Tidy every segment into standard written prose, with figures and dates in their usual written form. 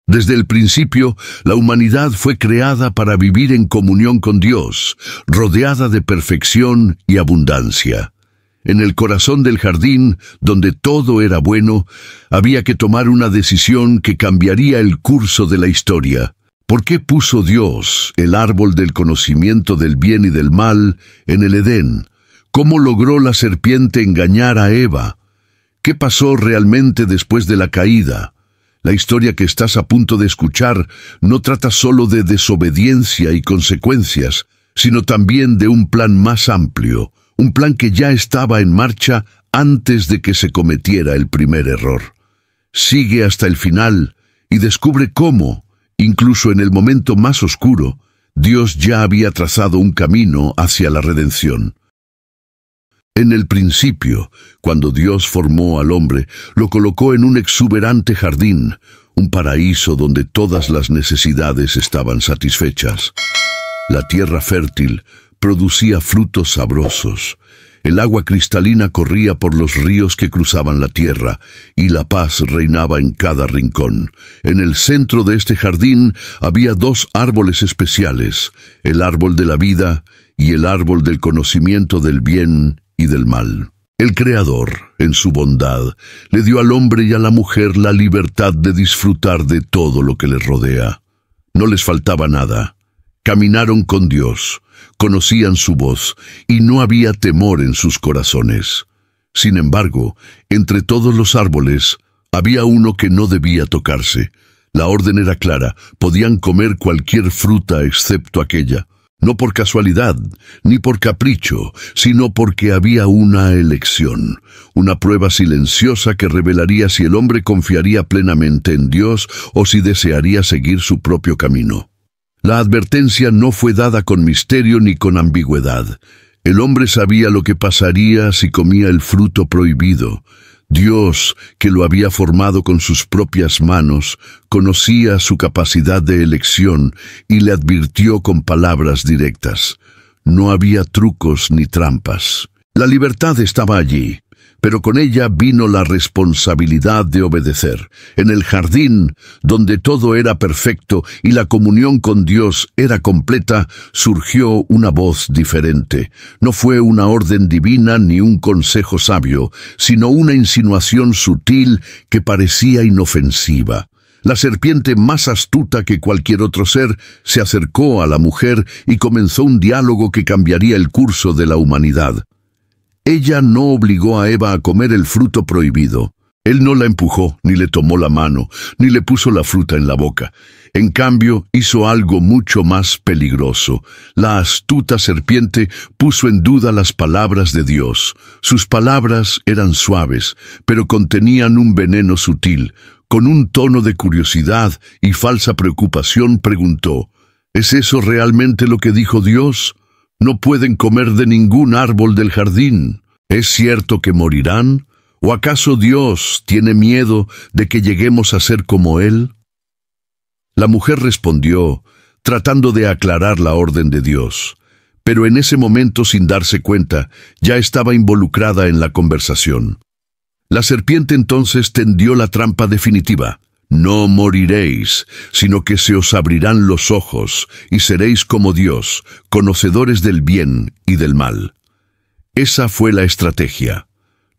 Desde el principio, la humanidad fue creada para vivir en comunión con Dios, rodeada de perfección y abundancia. En el corazón del jardín, donde todo era bueno, había que tomar una decisión que cambiaría el curso de la historia. ¿Por qué puso Dios el árbol del conocimiento del bien y del mal en el Edén? ¿Cómo logró la serpiente engañar a Eva? ¿Qué pasó realmente después de la caída? La historia que estás a punto de escuchar no trata solo de desobediencia y consecuencias, sino también de un plan más amplio, un plan que ya estaba en marcha antes de que se cometiera el primer error. Sigue hasta el final y descubre cómo, incluso en el momento más oscuro, Dios ya había trazado un camino hacia la redención. En el principio, cuando Dios formó al hombre, lo colocó en un exuberante jardín, un paraíso donde todas las necesidades estaban satisfechas. La tierra fértil producía frutos sabrosos, el agua cristalina corría por los ríos que cruzaban la tierra, y la paz reinaba en cada rincón. En el centro de este jardín había dos árboles especiales, el árbol de la vida y el árbol del conocimiento del bien y del mal. El Creador, en su bondad, le dio al hombre y a la mujer la libertad de disfrutar de todo lo que les rodea. No les faltaba nada. Caminaron con Dios, conocían su voz, y no había temor en sus corazones. Sin embargo, entre todos los árboles, había uno que no debía tocarse. La orden era clara, podían comer cualquier fruta excepto aquella. No por casualidad, ni por capricho, sino porque había una elección, una prueba silenciosa que revelaría si el hombre confiaría plenamente en Dios o si desearía seguir su propio camino. La advertencia no fue dada con misterio ni con ambigüedad. El hombre sabía lo que pasaría si comía el fruto prohibido. Dios, que lo había formado con sus propias manos, conocía su capacidad de elección y le advirtió con palabras directas. No había trucos ni trampas. La libertad estaba allí, pero con ella vino la responsabilidad de obedecer. En el jardín, donde todo era perfecto y la comunión con Dios era completa, surgió una voz diferente. No fue una orden divina ni un consejo sabio, sino una insinuación sutil que parecía inofensiva. La serpiente, más astuta que cualquier otro ser, se acercó a la mujer y comenzó un diálogo que cambiaría el curso de la humanidad. Ella no obligó a Eva a comer el fruto prohibido. Él no la empujó, ni le tomó la mano, ni le puso la fruta en la boca. En cambio, hizo algo mucho más peligroso. La astuta serpiente puso en duda las palabras de Dios. Sus palabras eran suaves, pero contenían un veneno sutil. Con un tono de curiosidad y falsa preocupación preguntó, ¿es eso realmente lo que dijo Dios? No pueden comer de ningún árbol del jardín. ¿Es cierto que morirán? ¿O acaso Dios tiene miedo de que lleguemos a ser como Él? La mujer respondió, tratando de aclarar la orden de Dios, pero en ese momento, sin darse cuenta, ya estaba involucrada en la conversación. La serpiente entonces tendió la trampa definitiva. No moriréis, sino que se os abrirán los ojos, y seréis como Dios, conocedores del bien y del mal. Esa fue la estrategia.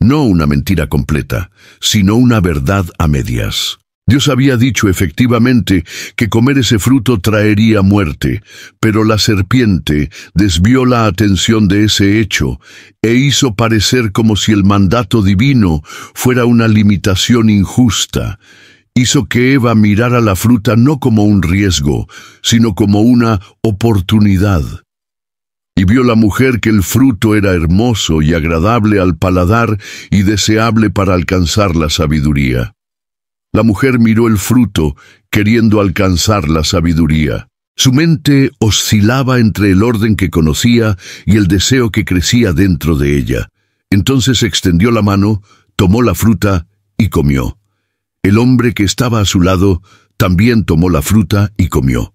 No una mentira completa, sino una verdad a medias. Dios había dicho efectivamente que comer ese fruto traería muerte, pero la serpiente desvió la atención de ese hecho e hizo parecer como si el mandato divino fuera una limitación injusta. Hizo que Eva mirara la fruta no como un riesgo, sino como una oportunidad. Y vio la mujer que el fruto era hermoso y agradable al paladar y deseable para alcanzar la sabiduría. La mujer miró el fruto, queriendo alcanzar la sabiduría. Su mente oscilaba entre el orden que conocía y el deseo que crecía dentro de ella. Entonces extendió la mano, tomó la fruta y comió. El hombre que estaba a su lado también tomó la fruta y comió.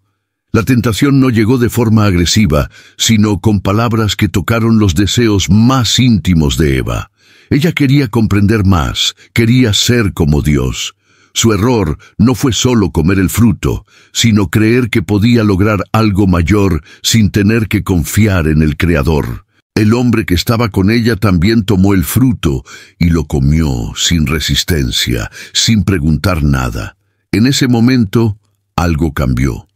La tentación no llegó de forma agresiva, sino con palabras que tocaron los deseos más íntimos de Eva. Ella quería comprender más, quería ser como Dios. Su error no fue solo comer el fruto, sino creer que podía lograr algo mayor sin tener que confiar en el Creador. El hombre que estaba con ella también tomó el fruto y lo comió sin resistencia, sin preguntar nada. En ese momento, algo cambió.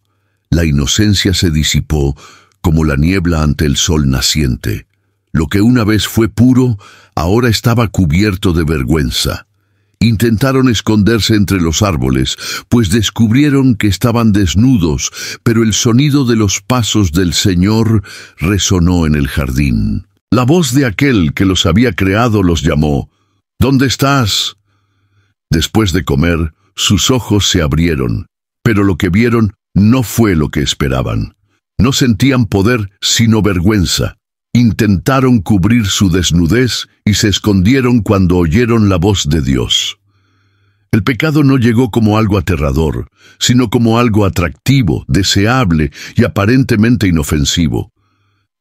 La inocencia se disipó como la niebla ante el sol naciente. Lo que una vez fue puro, ahora estaba cubierto de vergüenza. Intentaron esconderse entre los árboles, pues descubrieron que estaban desnudos, pero el sonido de los pasos del Señor resonó en el jardín. La voz de aquel que los había creado los llamó. ¿Dónde estás? Después de comer, sus ojos se abrieron, pero lo que vieron no fue lo que esperaban. No sentían poder, sino vergüenza. Intentaron cubrir su desnudez y se escondieron cuando oyeron la voz de Dios. El pecado no llegó como algo aterrador, sino como algo atractivo, deseable y aparentemente inofensivo.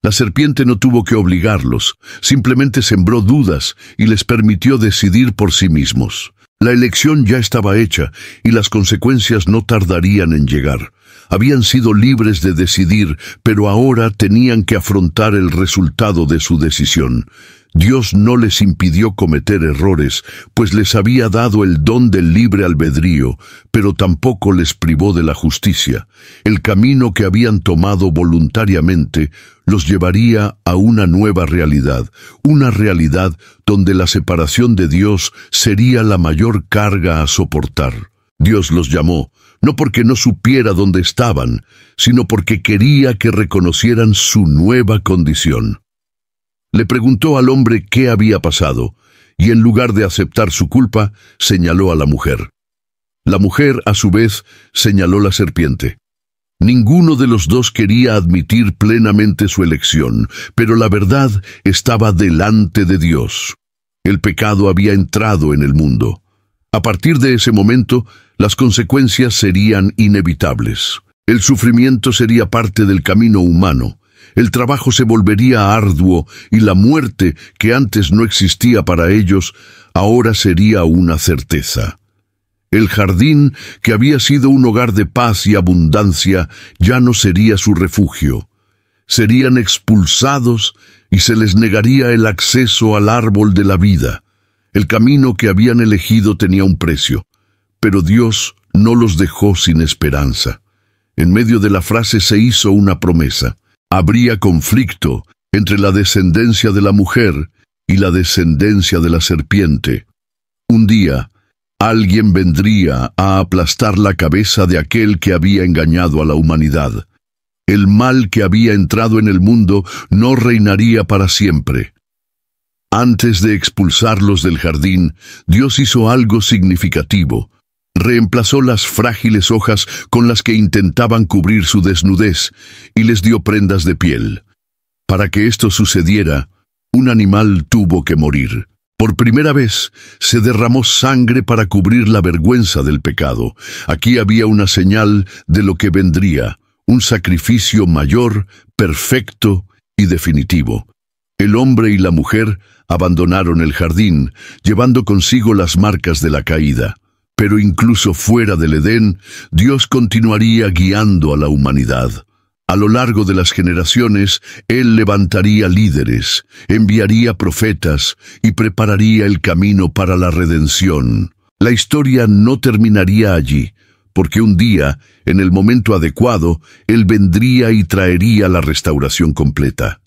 La serpiente no tuvo que obligarlos, simplemente sembró dudas y les permitió decidir por sí mismos. La elección ya estaba hecha y las consecuencias no tardarían en llegar. Habían sido libres de decidir, pero ahora tenían que afrontar el resultado de su decisión. Dios no les impidió cometer errores, pues les había dado el don del libre albedrío, pero tampoco les privó de la justicia. El camino que habían tomado voluntariamente los llevaría a una nueva realidad, una realidad donde la separación de Dios sería la mayor carga a soportar. Dios los llamó, no porque no supiera dónde estaban, sino porque quería que reconocieran su nueva condición. Le preguntó al hombre qué había pasado, y en lugar de aceptar su culpa, señaló a la mujer. La mujer, a su vez, señaló la serpiente. Ninguno de los dos quería admitir plenamente su elección, pero la verdad estaba delante de Dios. El pecado había entrado en el mundo. A partir de ese momento, las consecuencias serían inevitables. El sufrimiento sería parte del camino humano. El trabajo se volvería arduo y la muerte, que antes no existía para ellos, ahora sería una certeza. El jardín, que había sido un hogar de paz y abundancia, ya no sería su refugio. Serían expulsados y se les negaría el acceso al árbol de la vida. El camino que habían elegido tenía un precio, pero Dios no los dejó sin esperanza. En medio de la frase se hizo una promesa. Habría conflicto entre la descendencia de la mujer y la descendencia de la serpiente. Un día, alguien vendría a aplastar la cabeza de aquel que había engañado a la humanidad. El mal que había entrado en el mundo no reinaría para siempre. Antes de expulsarlos del jardín, Dios hizo algo significativo. Reemplazó las frágiles hojas con las que intentaban cubrir su desnudez y les dio prendas de piel. Para que esto sucediera, un animal tuvo que morir. Por primera vez se derramó sangre para cubrir la vergüenza del pecado. Aquí había una señal de lo que vendría, un sacrificio mayor, perfecto y definitivo. El hombre y la mujer abandonaron el jardín, llevando consigo las marcas de la caída. Pero incluso fuera del Edén, Dios continuaría guiando a la humanidad. A lo largo de las generaciones, Él levantaría líderes, enviaría profetas y prepararía el camino para la redención. La historia no terminaría allí, porque un día, en el momento adecuado, Él vendría y traería la restauración completa.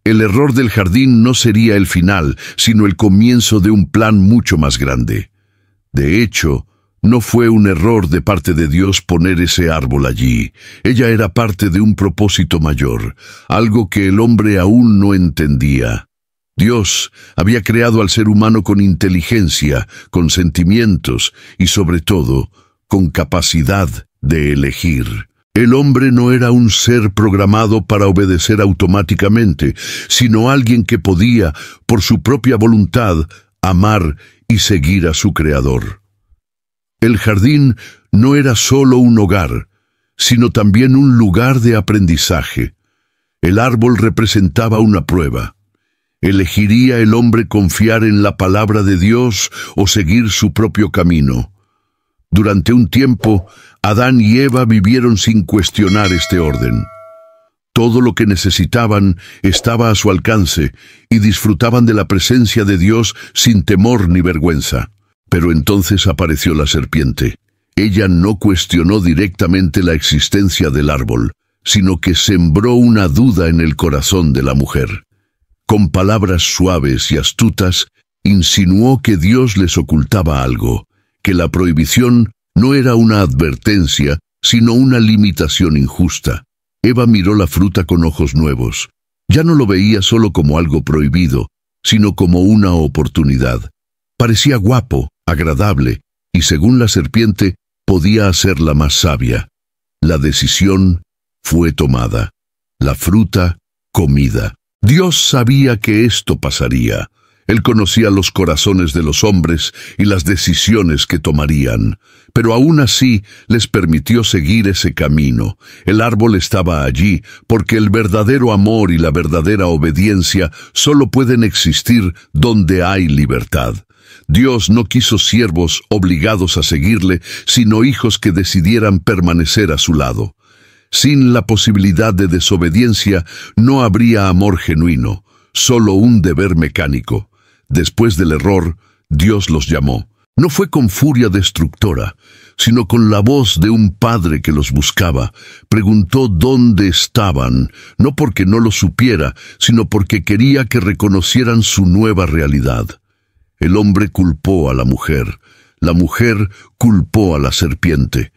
El error del jardín no sería el final, sino el comienzo de un plan mucho más grande. De hecho, no fue un error de parte de Dios poner ese árbol allí. Ella era parte de un propósito mayor, algo que el hombre aún no entendía. Dios había creado al ser humano con inteligencia, con sentimientos y, sobre todo, con capacidad de elegir. El hombre no era un ser programado para obedecer automáticamente, sino alguien que podía, por su propia voluntad, amar y seguir a su Creador. El jardín no era solo un hogar, sino también un lugar de aprendizaje. El árbol representaba una prueba. ¿Elegiría el hombre confiar en la palabra de Dios o seguir su propio camino? Durante un tiempo, Adán y Eva vivieron sin cuestionar este orden. Todo lo que necesitaban estaba a su alcance y disfrutaban de la presencia de Dios sin temor ni vergüenza. Pero entonces apareció la serpiente. Ella no cuestionó directamente la existencia del árbol, sino que sembró una duda en el corazón de la mujer. Con palabras suaves y astutas, insinuó que Dios les ocultaba algo, que la prohibición no era una advertencia, sino una limitación injusta. Eva miró la fruta con ojos nuevos. Ya no lo veía solo como algo prohibido, sino como una oportunidad. Parecía guapo, agradable, y según la serpiente, podía hacerla más sabia. La decisión fue tomada. La fruta, comida. Dios sabía que esto pasaría. Él conocía los corazones de los hombres y las decisiones que tomarían, pero aún así les permitió seguir ese camino. El árbol estaba allí porque el verdadero amor y la verdadera obediencia solo pueden existir donde hay libertad. Dios no quiso siervos obligados a seguirle, sino hijos que decidieran permanecer a su lado. Sin la posibilidad de desobediencia no habría amor genuino, solo un deber mecánico. Después del error, Dios los llamó. No fue con furia destructora, sino con la voz de un padre que los buscaba. Preguntó dónde estaban, no porque no lo supiera, sino porque quería que reconocieran su nueva realidad. El hombre culpó a la mujer culpó a la serpiente.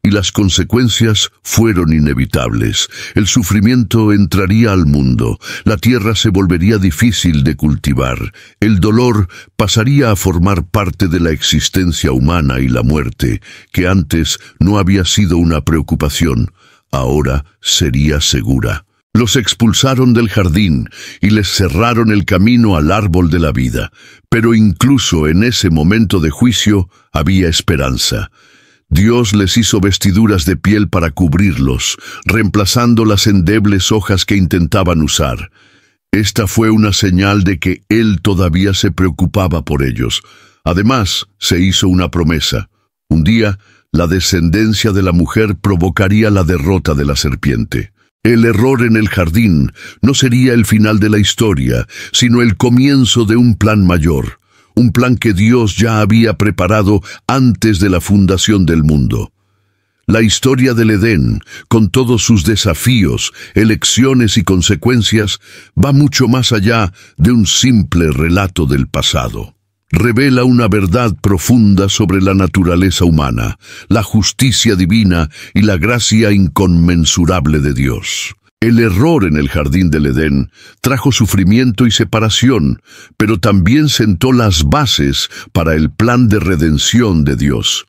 Y las consecuencias fueron inevitables. El sufrimiento entraría al mundo, la tierra se volvería difícil de cultivar, el dolor pasaría a formar parte de la existencia humana y la muerte, que antes no había sido una preocupación, ahora sería segura. Los expulsaron del jardín y les cerraron el camino al árbol de la vida, pero incluso en ese momento de juicio había esperanza. Dios les hizo vestiduras de piel para cubrirlos, reemplazando las endebles hojas que intentaban usar. Esta fue una señal de que Él todavía se preocupaba por ellos. Además, se hizo una promesa. Un día, la descendencia de la mujer provocaría la derrota de la serpiente. El error en el jardín no sería el final de la historia, sino el comienzo de un plan mayor. Un plan que Dios ya había preparado antes de la fundación del mundo. La historia del Edén, con todos sus desafíos, elecciones y consecuencias, va mucho más allá de un simple relato del pasado. Revela una verdad profunda sobre la naturaleza humana, la justicia divina y la gracia inconmensurable de Dios. El error en el jardín del Edén trajo sufrimiento y separación, pero también sentó las bases para el plan de redención de Dios.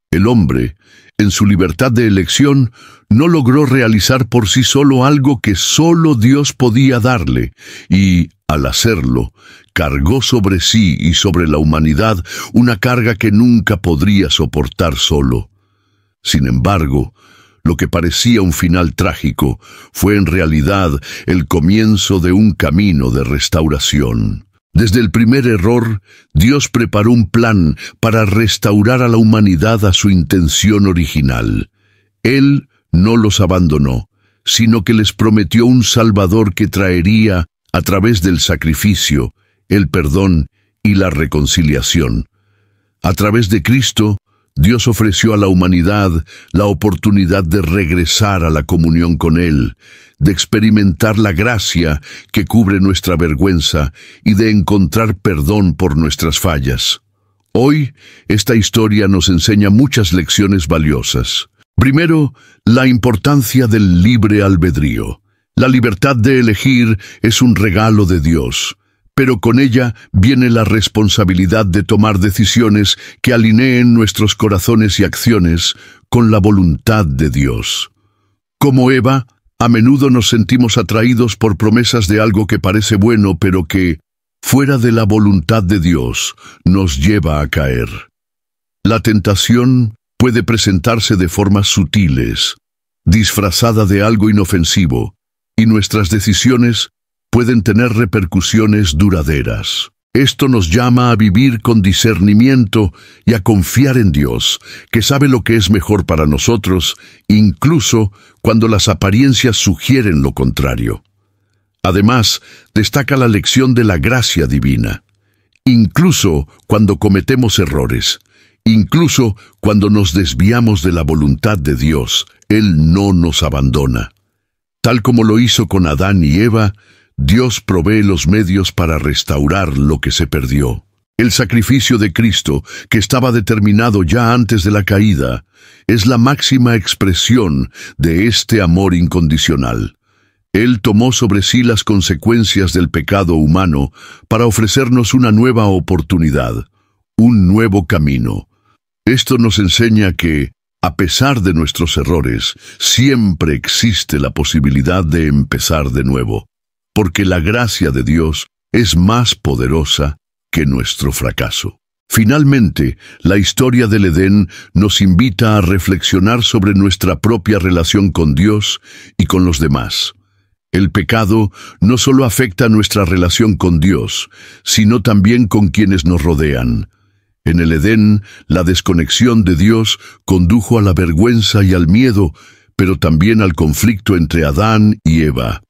El hombre, en su libertad de elección, no logró realizar por sí solo algo que solo Dios podía darle, y, al hacerlo, cargó sobre sí y sobre la humanidad una carga que nunca podría soportar solo. Sin embargo, lo que parecía un final trágico fue en realidad el comienzo de un camino de restauración. Desde el primer error, Dios preparó un plan para restaurar a la humanidad a su intención original. Él no los abandonó, sino que les prometió un Salvador que traería, a través del sacrificio, el perdón y la reconciliación. A través de Cristo, Dios ofreció a la humanidad la oportunidad de regresar a la comunión con Él, de experimentar la gracia que cubre nuestra vergüenza y de encontrar perdón por nuestras fallas. Hoy, esta historia nos enseña muchas lecciones valiosas. Primero, la importancia del libre albedrío. La libertad de elegir es un regalo de Dios, pero con ella viene la responsabilidad de tomar decisiones que alineen nuestros corazones y acciones con la voluntad de Dios. Como Eva, a menudo nos sentimos atraídos por promesas de algo que parece bueno, pero que, fuera de la voluntad de Dios, nos lleva a caer. La tentación puede presentarse de formas sutiles, disfrazada de algo inofensivo, y nuestras decisiones pueden tener repercusiones duraderas. Esto nos llama a vivir con discernimiento y a confiar en Dios, que sabe lo que es mejor para nosotros, incluso cuando las apariencias sugieren lo contrario. Además, destaca la lección de la gracia divina. Incluso cuando cometemos errores, incluso cuando nos desviamos de la voluntad de Dios, Él no nos abandona. Tal como lo hizo con Adán y Eva, Dios provee los medios para restaurar lo que se perdió. El sacrificio de Cristo, que estaba determinado ya antes de la caída, es la máxima expresión de este amor incondicional. Él tomó sobre sí las consecuencias del pecado humano para ofrecernos una nueva oportunidad, un nuevo camino. Esto nos enseña que, a pesar de nuestros errores, siempre existe la posibilidad de empezar de nuevo, porque la gracia de Dios es más poderosa que nuestro fracaso. Finalmente, la historia del Edén nos invita a reflexionar sobre nuestra propia relación con Dios y con los demás. El pecado no solo afecta nuestra relación con Dios, sino también con quienes nos rodean. En el Edén, la desconexión de Dios condujo a la vergüenza y al miedo, pero también al conflicto entre Adán y Eva.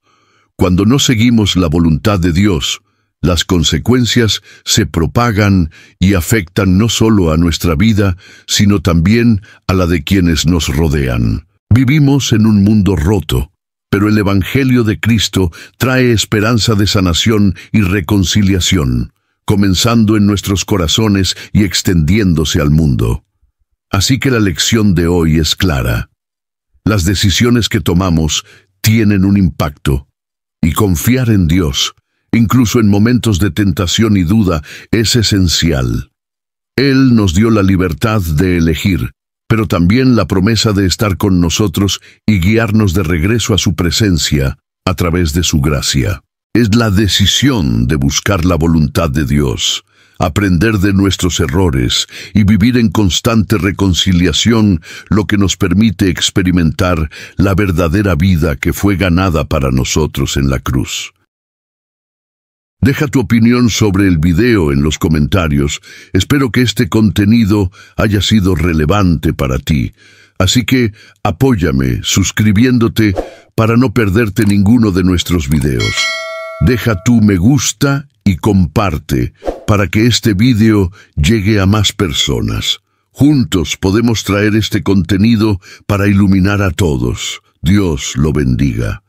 Cuando no seguimos la voluntad de Dios, las consecuencias se propagan y afectan no solo a nuestra vida, sino también a la de quienes nos rodean. Vivimos en un mundo roto, pero el Evangelio de Cristo trae esperanza de sanación y reconciliación, comenzando en nuestros corazones y extendiéndose al mundo. Así que la lección de hoy es clara. Las decisiones que tomamos tienen un impacto. Y confiar en Dios, incluso en momentos de tentación y duda, es esencial. Él nos dio la libertad de elegir, pero también la promesa de estar con nosotros y guiarnos de regreso a su presencia a través de su gracia. Es la decisión de buscar la voluntad de Dios, aprender de nuestros errores y vivir en constante reconciliación lo que nos permite experimentar la verdadera vida que fue ganada para nosotros en la cruz. Deja tu opinión sobre el video en los comentarios. Espero que este contenido haya sido relevante para ti. Así que apóyame suscribiéndote para no perderte ninguno de nuestros videos. Deja tu me gusta y comparte para que este video llegue a más personas. Juntos podemos traer este contenido para iluminar a todos. Dios lo bendiga.